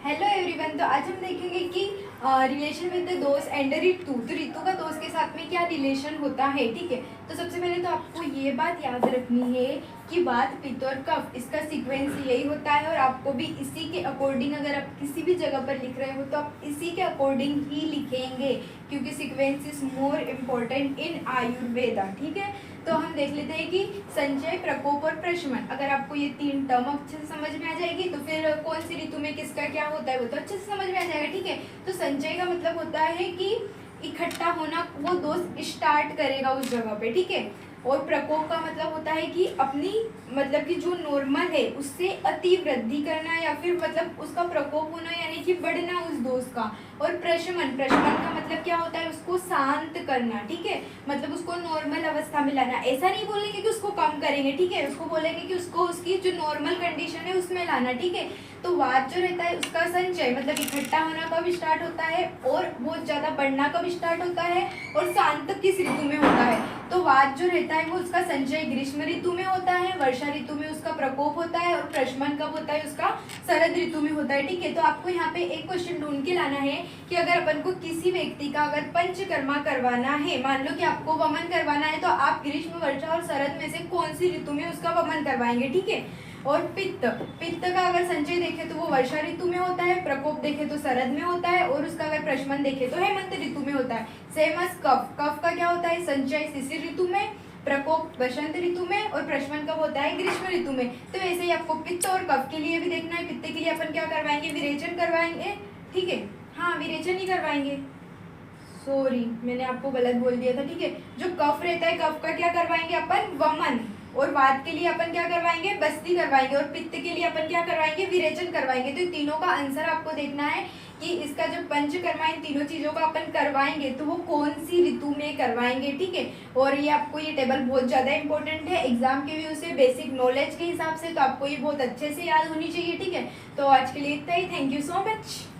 Hello everyone. तो आज हम देखेंगे कि रिलेशन विद द दोस्त एंड ऋतु। तो ऋतु का दोस्त के साथ में क्या रिलेशन होता है, ठीक है। तो सबसे पहले तो आपको ये बात याद रखनी है कि बात पित्त और कफ, इसका सीक्वेंस यही होता है और आपको भी इसी के अकॉर्डिंग, अगर आप किसी भी जगह पर लिख रहे हो तो आप इसी के अकॉर्डिंग ही लिखेंगे, क्योंकि sequence is more important in Ayurveda, ठीक है। तो हम देख लेते हैं कि संचय, प्रकोप और प्रशमन। अगर आपको ये तीन टर्म अच्छे से समझ में आ जाएगी तो फिर कौन सी ऋतु में किसका क्या होता है वो तो अच्छे से समझ में आ जाएगा, ठीक है। तो संचय का मतलब होता है कि इकट्ठा होना, वो दोस्त स्टार्ट करेगा उस जगह पे, ठीक है। और प्रकोप का मतलब होता है कि अपनी मतलब कि जो नॉर्मल है उससे अति वृद्धि करना, या फिर मतलब उसका प्रकोप होना यानी कि बढ़ना उस दोस्त का। और प्रशमन, प्रशमन का मतलब क्या होता है, उसको शांत करना, ठीक है। मतलब उसको नॉर्मल अवस्था में लाना। ऐसा नहीं बोलेंगे कि उसको कम करेंगे, ठीक है, उसको बोलेंगे कि उसको उसकी जो नॉर्मल कंडीशन है उसमें लाना, ठीक है। तो वात जो रहता है उसका संचय मतलब इकट्ठा होना कब स्टार्ट होता है और बहुत ज्यादा बढ़ना कब स्टार्ट होता है और शांत किस ऋतु में होता है। तो वात जो रहता है वो उसका संचय ग्रीष्म ऋतु में होता है, वर्षा ऋतु में उसका प्रकोप होता है, और प्रशमन कब होता है उसका शरद ऋतु में होता है, ठीक है। तो आपको यहाँ पे एक क्वेश्चन ढूंढ के लाना है कि अगर अपन को किसी व्यक्ति का अगर पंचकर्मा करवाना है, मान लो कि आपको वमन करवाना है, तो आप ग्रीष्म, वर्षा और शरद में से कौन सी ऋतु में उसका वमन करवाएंगे, ठीक है। और पित्त, पित्त का अगर संचय देखे तो वो वर्षा ऋतु में होता है, प्रकोप देखे तो शरद में होता है, और उसका अगर प्रशमन देखे तो हेमंत ऋतु में होता है। सेम एज कफ, कफ का क्या होता है संचय शिशिर ऋतु में, प्रकोप बसंत ऋतु में, और प्रशमन कब होता है ग्रीष्म ऋतु में। तो ऐसे ही आपको पित्त और कफ के लिए भी देखना है। पित्त के लिए अपन क्या करवाएंगे, विरेचन करवाएंगे, ठीक है। हाँ, विरेचन ही करवाएंगे, सॉरी मैंने आपको गलत बोल दिया था, ठीक है। जो कफ रहता है कफ का क्या करवाएंगे अपन, वमन। और वात के लिए अपन क्या करवाएंगे, बस्ती करवाएंगे। और पित्त के लिए अपन क्या करवाएंगे, विरेचन करवाएंगे। तो तीनों का आंसर आपको देखना है कि इसका जो पंचकर्मा इन तीनों चीजों का अपन करवाएंगे तो वो कौन सी ऋतु में करवाएंगे, ठीक है। और ये आपको ये टेबल बहुत ज्यादा इंपॉर्टेंट है एग्जाम के व्यू से, बेसिक नॉलेज के हिसाब से, तो आपको ये बहुत अच्छे से याद होनी चाहिए, ठीक है। तो आज के लिए इतना ही। Thank you so much.